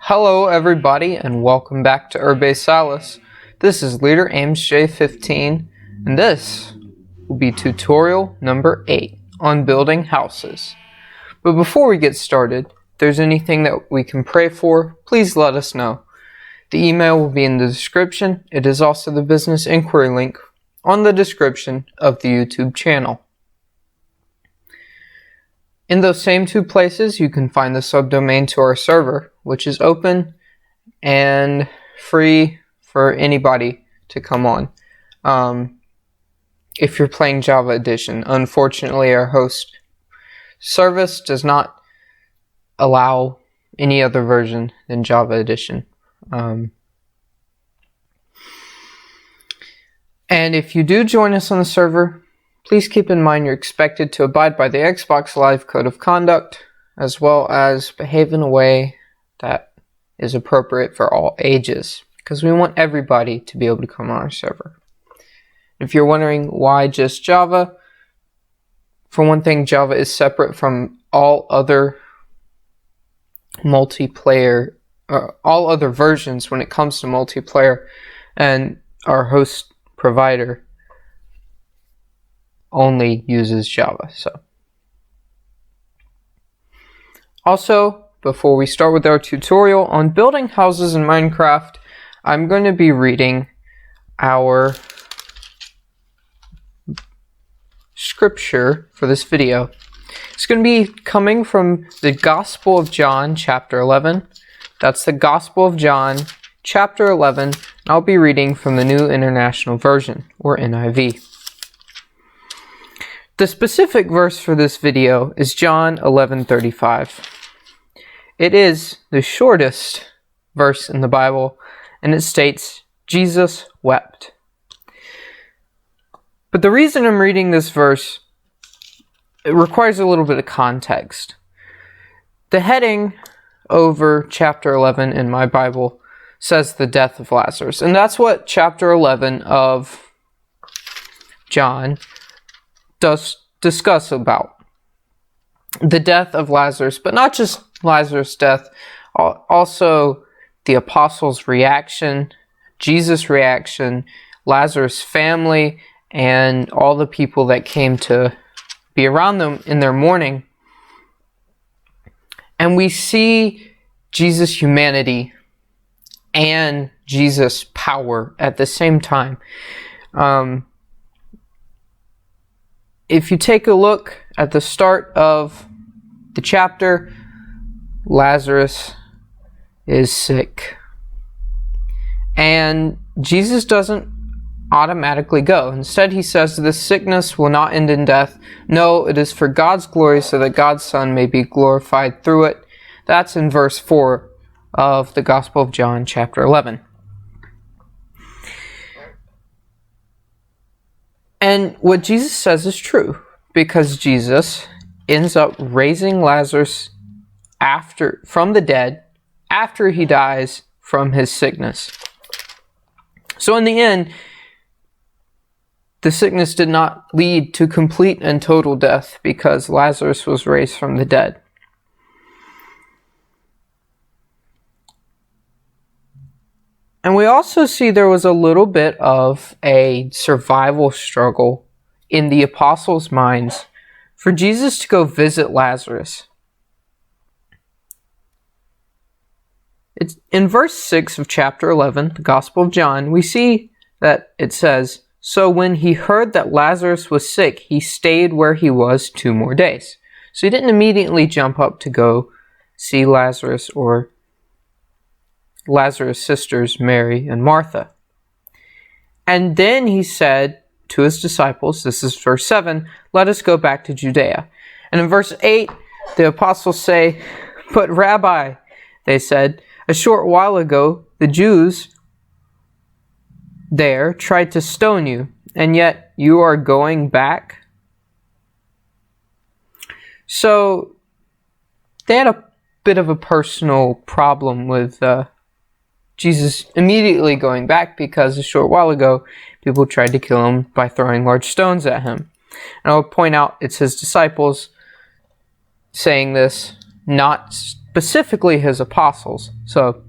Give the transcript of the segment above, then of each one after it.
Hello everybody and welcome back to Urbe Salus. This is Leader Ames J15 and this will be tutorial number 8 on building houses. But before we get started, if there's anything that we can pray for, please let us know. The email will be in the description. It is also the business inquiry link on the description of the YouTube channel. In those same two places, you can find the subdomain to our server, which is open and free for anybody to come on. If you're playing Java Edition, unfortunately our host service does not allow any other version than Java Edition. And if you do join us on the server, please keep in mind you're expected to abide by the Xbox Live Code of Conduct, as well as behave in a way that is appropriate for all ages, because we want everybody to be able to come on our server. If you're wondering why just Java, for one thing, Java is separate from all other multiplayer, all other versions when it comes to multiplayer, and our host provider only uses Java. Also, before we start with our tutorial on building houses in Minecraft, I'm going to be reading our scripture for this video. It's going to be coming from the Gospel of John, chapter 11. That's the Gospel of John, chapter 11, and I'll be reading from the New International Version, or NIV. The specific verse for this video is John 11:35. It is the shortest verse in the Bible, and it states, Jesus wept. But the reason I'm reading this verse, it requires a little bit of context. The heading over chapter 11 in my Bible says the death of Lazarus, and that's what chapter 11 of John does discuss about. The death of Lazarus, but not just Lazarus' death, also the apostles' reaction, Jesus' reaction, Lazarus' family, and all the people that came to be around them in their mourning. And we see Jesus' humanity and Jesus' power at the same time. If you take a look at the start of the chapter, Lazarus is sick. And Jesus doesn't automatically go. Instead, he says, this sickness will not end in death. No, it is for God's glory, so that God's Son may be glorified through it. That's in verse 4 of the Gospel of John, chapter 11. And what Jesus says is true, because Jesus ends up raising Lazarus from the dead after he dies from his sickness. So in the end, the sickness did not lead to complete and total death because Lazarus was raised from the dead. And we also see there was a little bit of a survival struggle in the apostles' minds for Jesus to go visit Lazarus. It's in verse 6 of chapter 11, the Gospel of John, we see that it says, so when he heard that Lazarus was sick, he stayed where he was 2 more days. So he didn't immediately jump up to go see Lazarus or Lazarus' sisters, Mary and Martha. And then he said to his disciples, this is verse 7, let us go back to Judea. And in verse 8, the apostles say, but Rabbi, they said, a short while ago, the Jews there tried to stone you, and yet you are going back? So they had a bit of a personal problem with Jesus immediately going back, because a short while ago people tried to kill him by throwing large stones at him. And I'll point out it's his disciples saying this, not specifically his apostles. So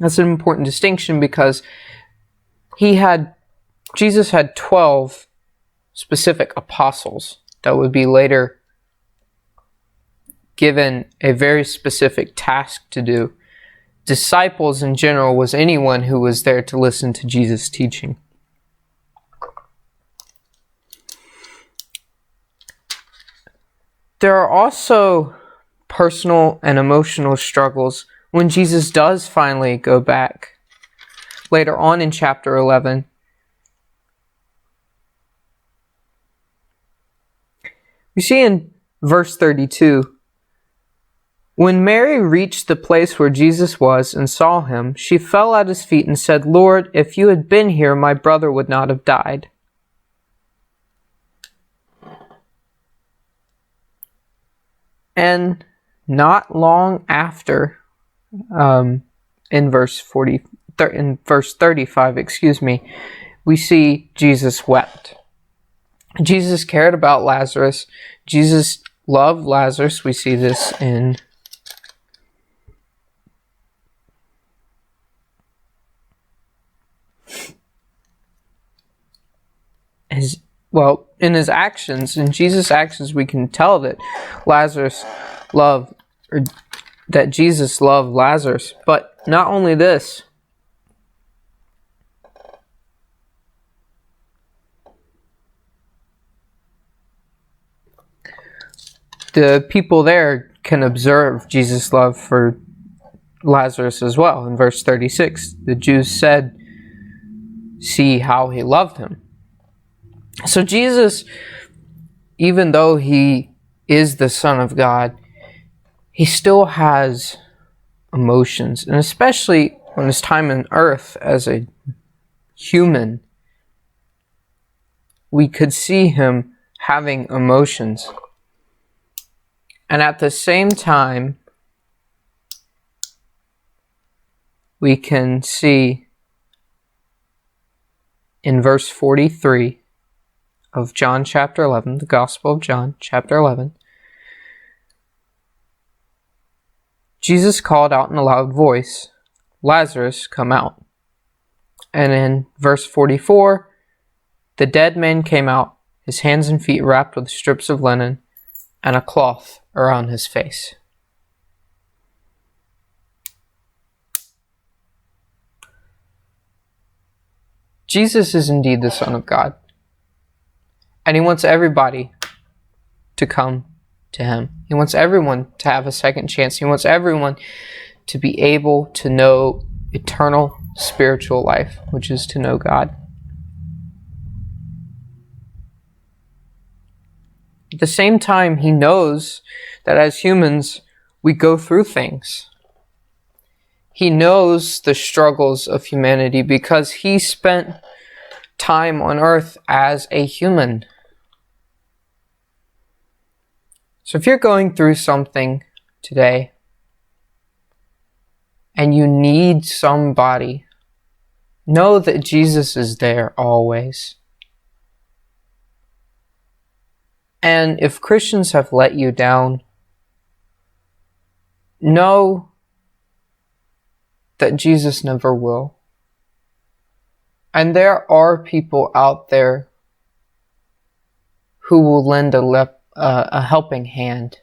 that's an important distinction, because Jesus had 12 specific apostles that would be later given a very specific task to do. Disciples in general was anyone who was there to listen to Jesus' teaching. There are also personal and emotional struggles when Jesus does finally go back. Later on in chapter 11, we see in verse 32, when Mary reached the place where Jesus was and saw him, she fell at his feet and said, "Lord, if you had been here, my brother would not have died." And not long after, in verse 35, we see Jesus wept. Jesus cared about Lazarus. Jesus loved Lazarus. We see this in in his actions. In Jesus' actions, we can tell that that Jesus loved Lazarus. But not only this, the people there can observe Jesus' love for Lazarus as well. In verse 36, the Jews said, "See how he loved him." So Jesus, even though he is the Son of God, he still has emotions. And especially on his time on earth as a human, we could see him having emotions. And at the same time, we can see in verse 43 of John chapter 11, the Gospel of John chapter 11, Jesus called out in a loud voice, "Lazarus, come out." And in verse 44, the dead man came out, his hands and feet wrapped with strips of linen and a cloth around his face. Jesus is indeed the Son of God, and he wants everybody to come to him. He wants everyone to have a second chance. He wants everyone to be able to know eternal spiritual life, which is to know God. At the same time, he knows that as humans, we go through things. He knows the struggles of humanity because he spent time on earth as a human. So if you're going through something today and you need somebody, know that Jesus is there always. And if Christians have let you down, know that Jesus never will. And there are people out there who will lend a helping hand,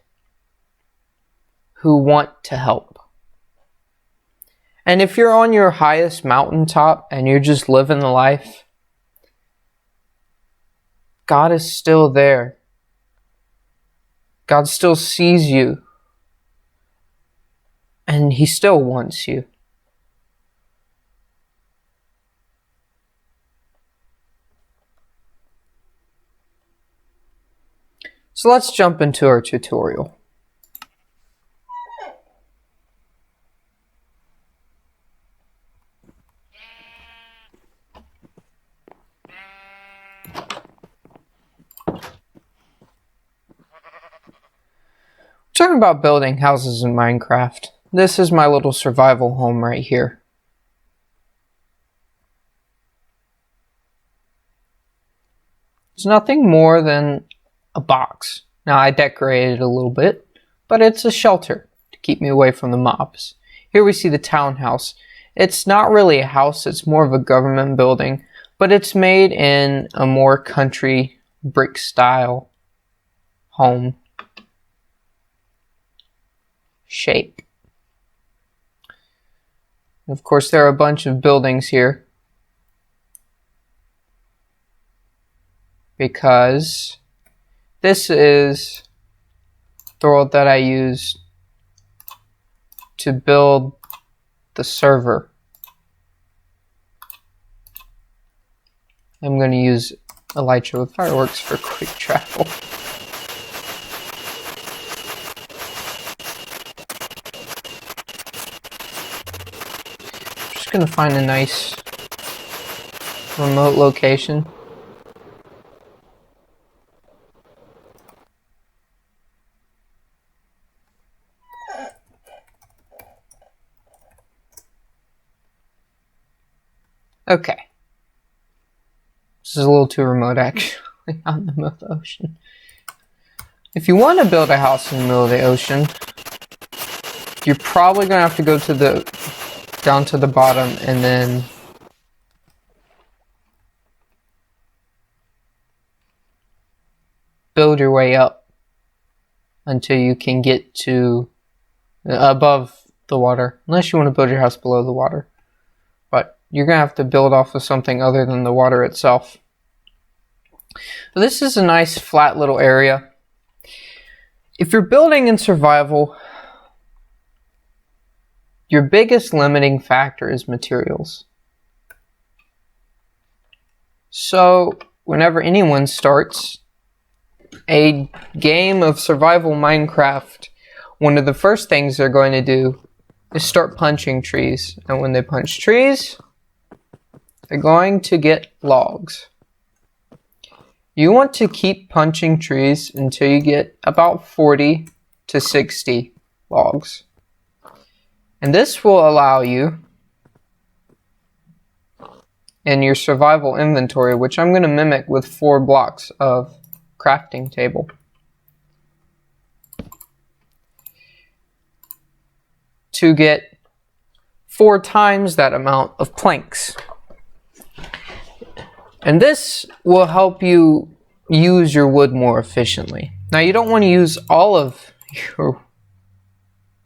who want to help. And if you're on your highest mountaintop and you're just living the life, God is still there. God still sees you. And he still wants you. So let's jump into our tutorial. We're talking about building houses in Minecraft. This is my little survival home right here. It's nothing more than a box. Now I decorated it a little bit, but it's a shelter to keep me away from the mobs. Here we see the townhouse. It's not really a house, it's more of a government building, but it's made in a more country brick style home shape. Of course, there are a bunch of buildings here because this is the world that I used to build the server. I'm going to use Elytra with fireworks for quick travel. Just going to find a nice remote location. Okay. This is a little too remote, actually, out in the middle of the ocean. If you want to build a house in the middle of the ocean, you're probably going to have to go to down to the bottom and then build your way up until you can get to above the water, unless you want to build your house below the water. But you're going to have to build off of something other than the water itself. But this is a nice flat little area. If you're building in survival, your biggest limiting factor is materials. So whenever anyone starts a game of survival Minecraft, one of the first things they're going to do is start punching trees. And when they punch trees, they're going to get logs. You want to keep punching trees until you get about 40 to 60 logs. And this will allow you, in your survival inventory, which I'm going to mimic with 4 blocks of crafting table, to get 4 times that amount of planks. And this will help you use your wood more efficiently. Now, you don't want to use all of your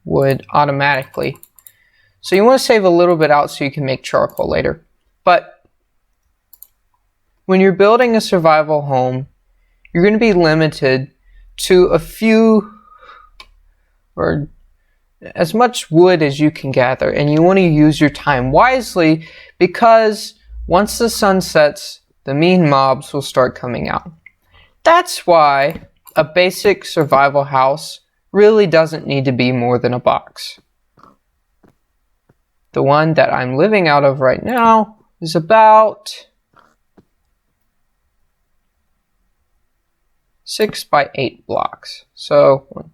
wood automatically. So you want to save a little bit out so you can make charcoal later. But when you're building a survival home, you're going to be limited to a few, or as much wood as you can gather. And you want to use your time wisely, because once the sun sets, the mean mobs will start coming out. That's why a basic survival house really doesn't need to be more than a box. The one that I'm living out of right now is about 6 by 8 blocks. So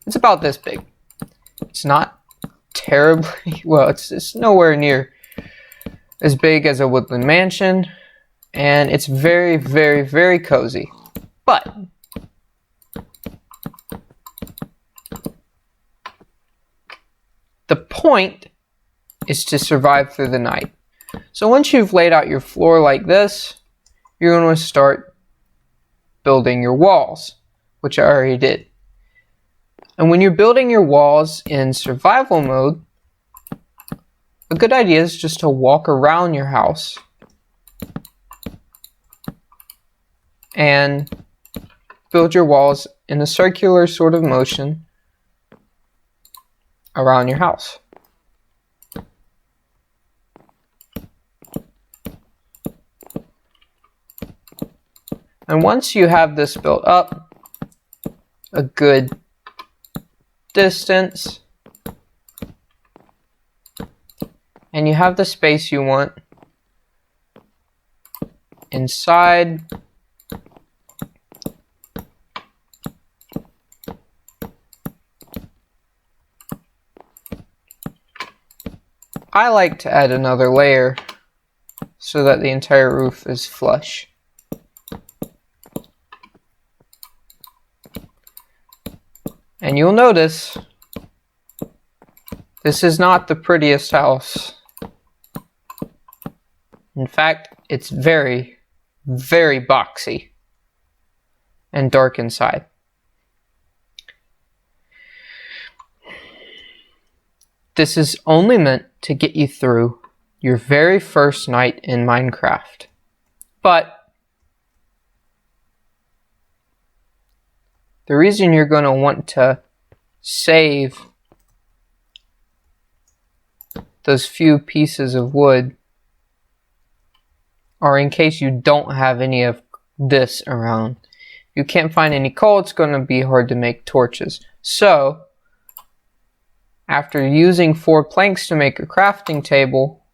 it's about this big. It's not terribly, well, it's nowhere near as big as a woodland mansion, and it's very, very, very cozy. But the point is to survive through the night. So once you've laid out your floor like this, you're going to start building your walls, which I already did. And when you're building your walls in survival mode, a good idea is just to walk around your house and build your walls in a circular sort of motion around your house. And once you have this built up a good distance, and you have the space you want inside, I like to add another layer so that the entire roof is flush. And you'll notice this is not the prettiest house. In fact, it's very, very boxy and dark inside. This is only meant to get you through your very first night in Minecraft. But the reason you're going to want to save those few pieces of wood are in case you don't have any of this around. If you can't find any coal, it's going to be hard to make torches. So, after using 4 planks to make a crafting table,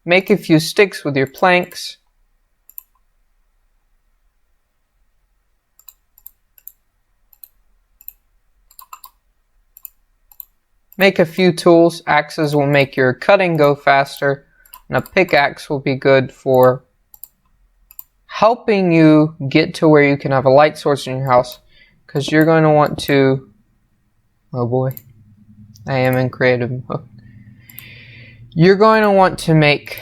make a few sticks with your planks. Make a few tools. Axes will make your cutting go faster, and a pickaxe will be good for helping you get to where you can have a light source in your house, because you're going to want to, oh boy, I am in creative mode. You're going to want to make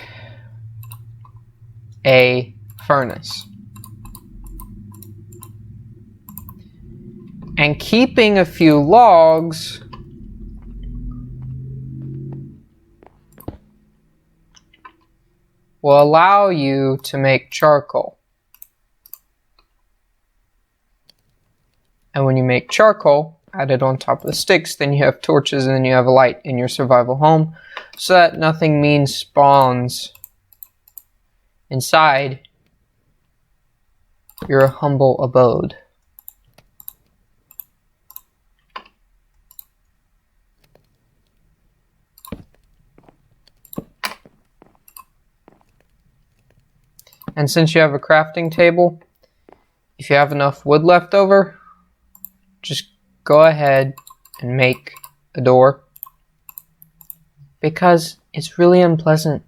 a furnace. And keeping a few logs will allow you to make charcoal. And when you make charcoal, add it on top of the sticks, then you have torches, and then you have a light in your survival home, so that nothing mean spawns inside your humble abode. And since you have a crafting table, if you have enough wood left over, just go ahead and make a door, because it's really unpleasant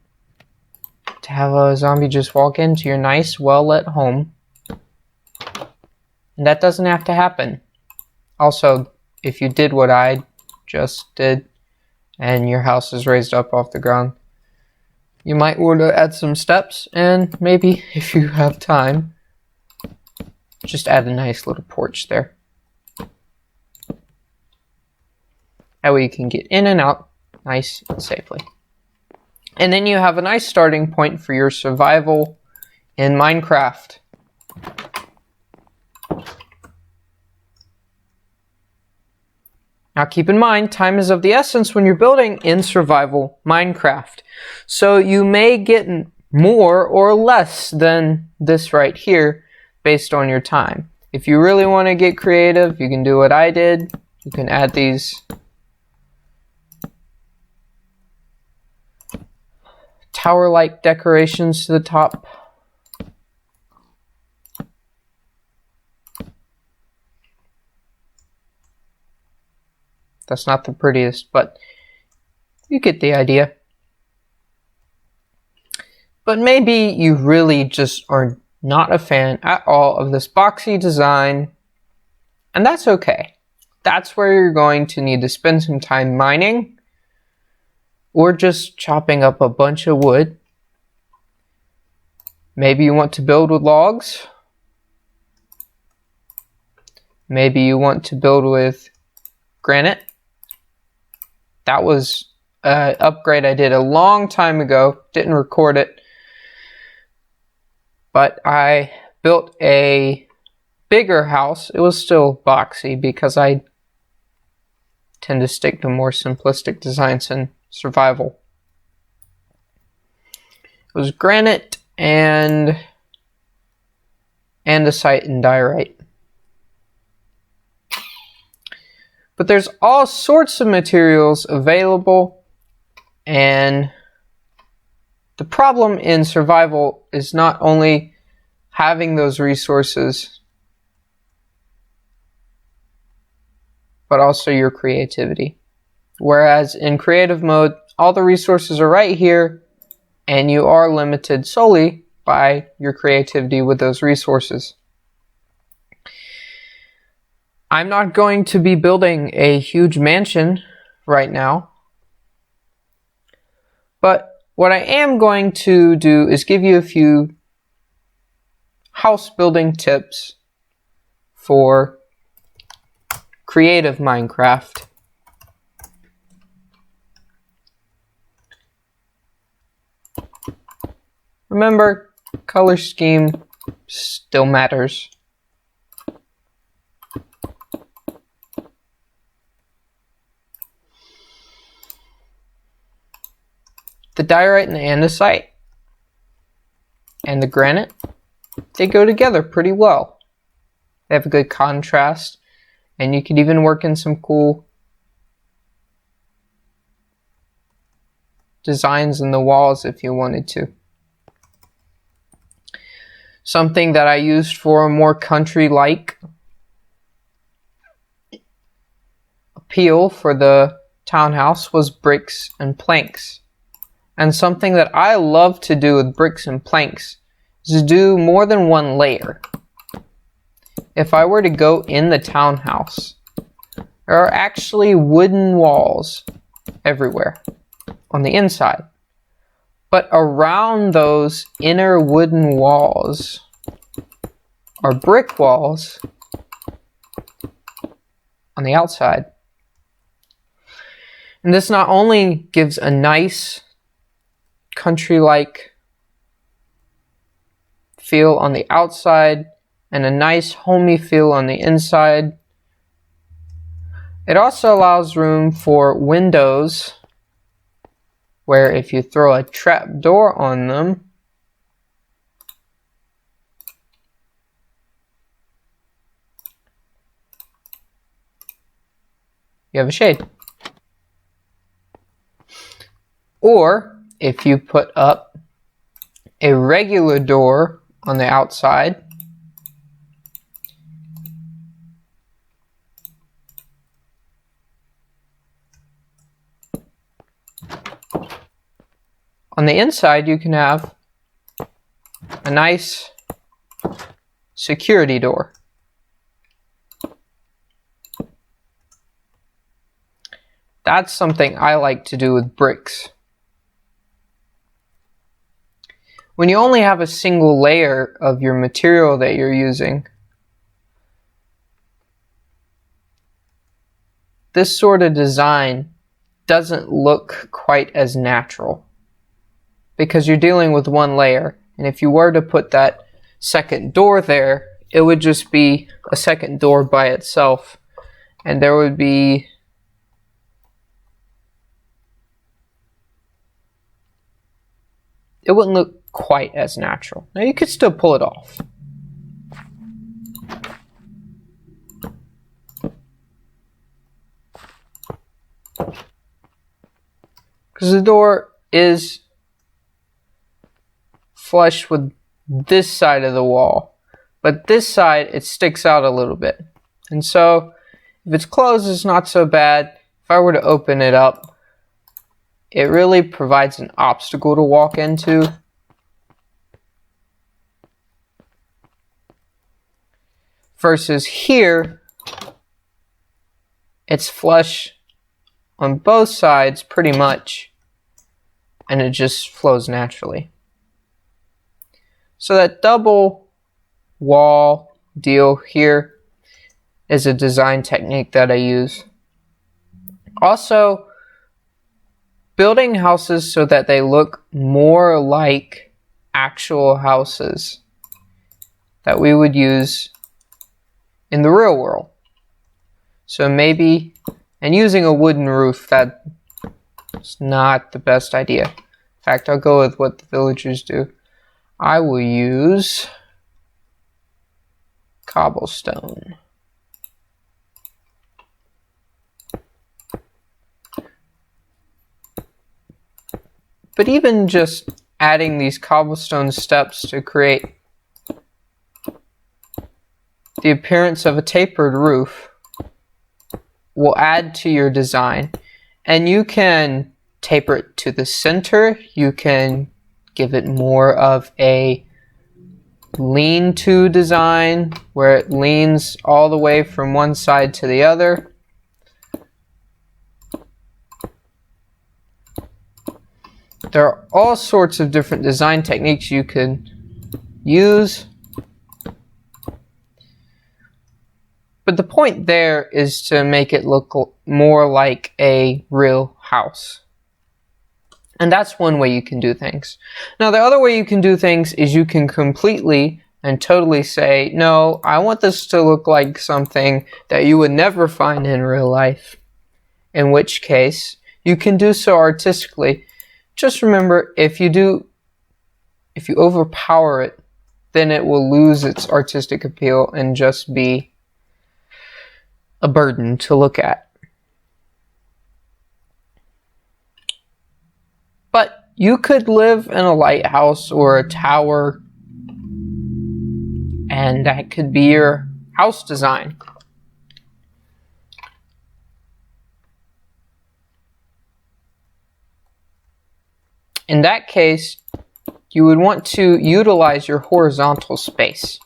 to have a zombie just walk into your nice, well-lit home. And that doesn't have to happen. Also, if you did what I just did, and your house is raised up off the ground, you might want to add some steps, and maybe, if you have time, just add a nice little porch there. That way you can get in and out nice and safely. And then you have a nice starting point for your survival in Minecraft. Now keep in mind, time is of the essence when you're building in survival Minecraft. So you may get more or less than this right here based on your time. If you really want to get creative, you can do what I did. You can add these tower-like decorations to the top. That's not the prettiest, but you get the idea. But maybe you really just are not a fan at all of this boxy design, and that's okay. That's where you're going to need to spend some time mining, or just chopping up a bunch of wood. Maybe you want to build with logs. Maybe you want to build with granite. That was an upgrade I did a long time ago. Didn't record it. But I built a bigger house. It was still boxy because I tend to stick to more simplistic designs in survival. It was granite and andesite and diorite. But there's all sorts of materials available, and the problem in survival is not only having those resources, but also your creativity. Whereas in creative mode, all the resources are right here, and you are limited solely by your creativity with those resources. I'm not going to be building a huge mansion right now, but what I am going to do is give you a few house building tips for creative Minecraft. Remember, color scheme still matters. The diorite and the andesite and the granite, they go together pretty well. They have a good contrast, and you could even work in some cool designs in the walls if you wanted to. Something that I used for a more country-like appeal for the townhouse was bricks and planks. And something that I love to do with bricks and planks is do more than one layer. If I were to go in the townhouse, there are actually wooden walls everywhere on the inside. But around those inner wooden walls are brick walls on the outside. And this not only gives a nice country-like feel on the outside and a nice homey feel on the inside, it also allows room for windows where if you throw a trap door on them, you have a shade. Or if you put up a regular door on the outside, on the inside you can have a nice security door. That's something I like to do with bricks. When you only have a single layer of your material that you're using, this sort of design doesn't look quite as natural because you're dealing with one layer. And if you were to put that second door there, it would just be a second door by itself. And there would be it wouldn't look quite as natural. Now you could still pull it off. Because the door is flush with this side of the wall, but this side it sticks out a little bit. And so if it's closed, it's not so bad. If I were to open it up, it really provides an obstacle to walk into. Versus here, it's flush on both sides pretty much, and it just flows naturally. So that double wall deal here is a design technique that I use. Also, building houses so that they look more like actual houses that we would use in the real world. So maybe, and using a wooden roof, that's not the best idea. In fact, I'll go with what the villagers do. I will use cobblestone. But even just adding these cobblestone steps to create the appearance of a tapered roof will add to your design. And you can taper it to the center. You can give it more of a lean-to design where it leans all the way from one side to the other. There are all sorts of different design techniques you can use. But the point there is to make it look more like a real house. And that's one way you can do things. Now, the other way you can do things is you can completely and totally say, no, I want this to look like something that you would never find in real life. In which case, you can do so artistically. Just remember, if you overpower it, then it will lose its artistic appeal and just be a burden to look at. But you could live in a lighthouse or a tower, and that could be your house design. In that case, you would want to utilize your horizontal space.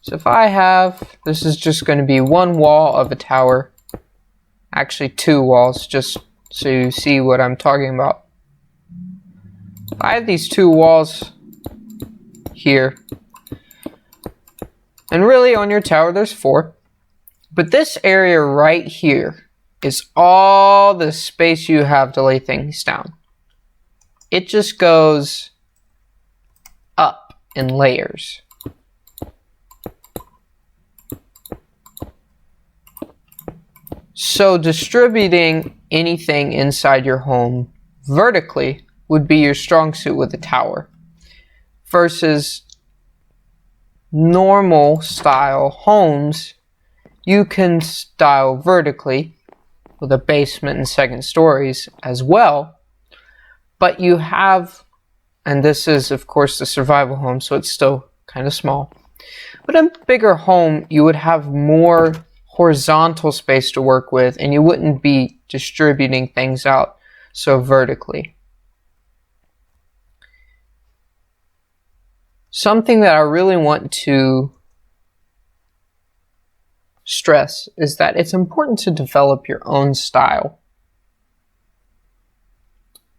So if I have, this is just going to be one wall of a tower, actually two walls, just so you see what I'm talking about. If I have these two walls here, and really on your tower there's four, but this area right here is all the space you have to lay things down. It just goes up in layers. So distributing anything inside your home vertically would be your strong suit with a tower, versus normal style homes you can style vertically with a basement and second stories as well, but you have, and this is of course the survival home, so it's still kind of small, but a bigger home you would have more horizontal space to work with, and you wouldn't be distributing things out so vertically. Something that I really want to stress is that it's important to develop your own style.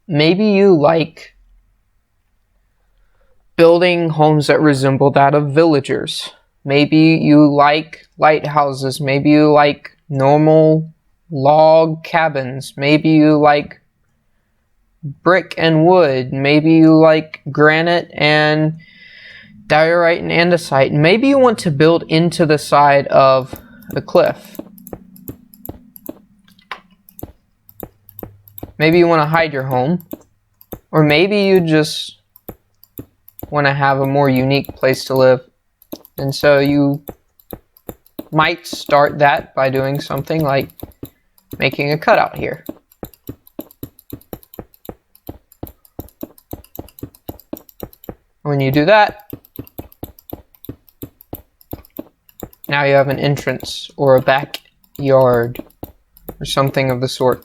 Maybe you like building homes that resemble that of villagers. Maybe you like lighthouses. Maybe you like normal log cabins. Maybe you like brick and wood. Maybe you like granite and diorite and andesite. Maybe you want to build into the side of the cliff. Maybe you want to hide your home. Or maybe you just want to have a more unique place to live. And so you might start that by doing something like making a cutout here. When you do that, now you have an entrance or a backyard or something of the sort.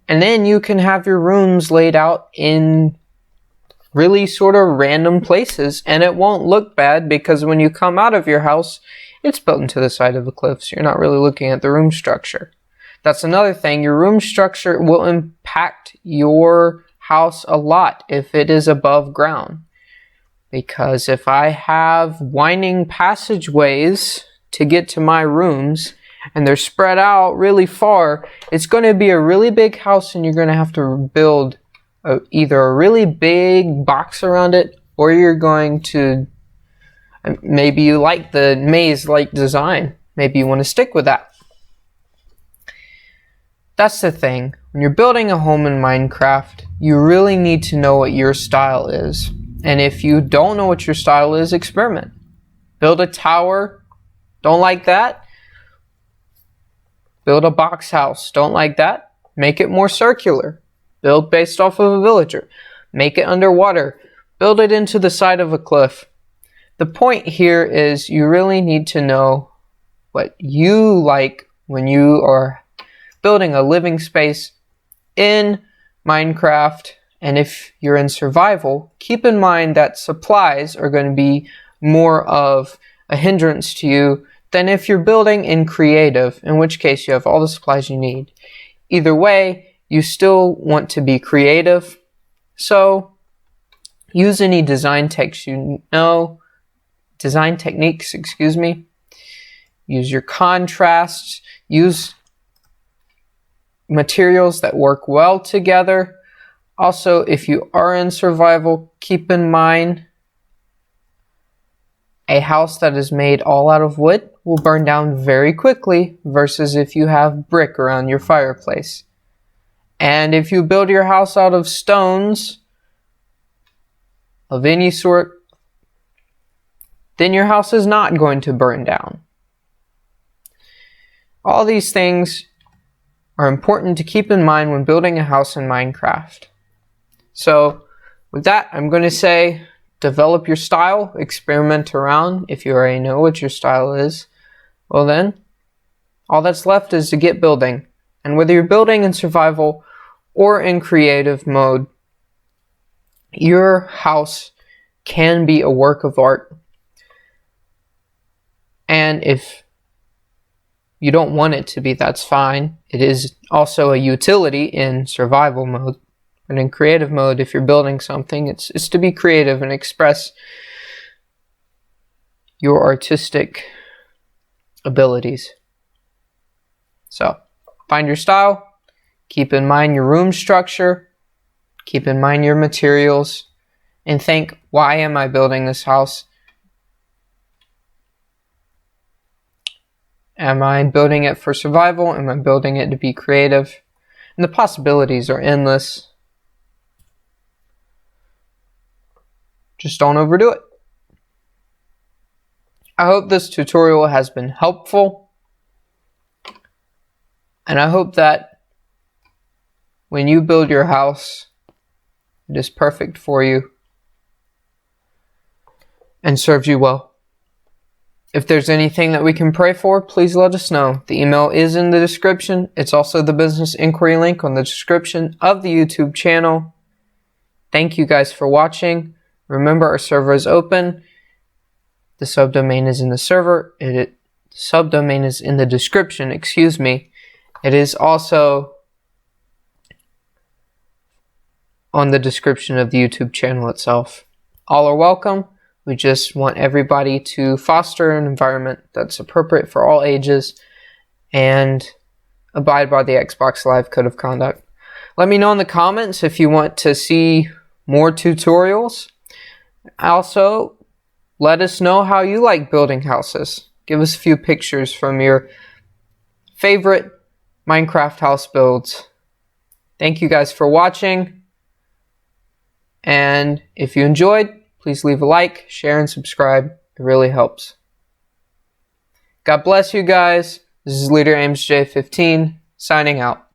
And then you can have your rooms laid out in really sort of random places, and it won't look bad because when you come out of your house, it's built into the side of the cliff, so you're not really looking at the room structure. That's another thing. Your room structure will impact your house a lot if it is above ground. Because if I have winding passageways to get to my rooms, and they're spread out really far, it's going to be a really big house, and you're going to have to build either a really big box around it, or you're going to, maybe you like the maze-like design. Maybe you want to stick with that. That's the thing. When you're building a home in Minecraft, you really need to know what your style is. And if you don't know what your style is, experiment. Build a tower. Don't like that? Build a box house. Don't like that? Make it more circular. Build based off of a villager. make it underwater, build it into the side of a cliff. The point here is you really need to know what you like when you are building a living space in Minecraft. And if you're in survival, keep in mind that supplies are going to be more of a hindrance to you than if you're building in creative, in which case you have all the supplies you need. Either way, you still want to be creative. So use any design techniques, Use your contrasts, use materials that work well together. Also, if you are in survival, keep in mind a house that is made all out of wood will burn down very quickly versus if you have brick around your fireplace. And if you build your house out of stones of any sort, then your house is not going to burn down. All these things are important to keep in mind when building a house in Minecraft. So with that, I'm going to say develop your style, experiment around. If you already know what your style is, well then, all that's left is to get building. And whether you're building in survival or in creative mode, your house can be a work of art. And if you don't want it to be, that's fine. It is also a utility in survival mode. And in creative mode, if you're building something, it's to be creative and express your artistic abilities. So, find your style, keep in mind your room structure, keep in mind your materials, and think, why am I building this house? Am I building it for survival? Am I building it to be creative? And the possibilities are endless. Just don't overdo it. I hope this tutorial has been helpful. And I hope that when you build your house, it is perfect for you and serves you well. If there's anything that we can pray for, please let us know. The email is in the description. It's also the business inquiry link on the description of the YouTube channel. Thank you guys for watching. Remember, our server is open. The subdomain is in the server. The subdomain is in the description, excuse me. It is also on the description of the YouTube channel itself. All are welcome. We just want everybody to foster an environment that's appropriate for all ages and abide by the Xbox Live Code of Conduct. Let me know in the comments if you want to see more tutorials. Also, let us know how you like building houses. Give us a few pictures from your favorite Minecraft house builds. Thank you guys for watching. And if you enjoyed, please leave a like, share, and subscribe. It really helps. God bless you guys. This is Leader Ames J15 signing out.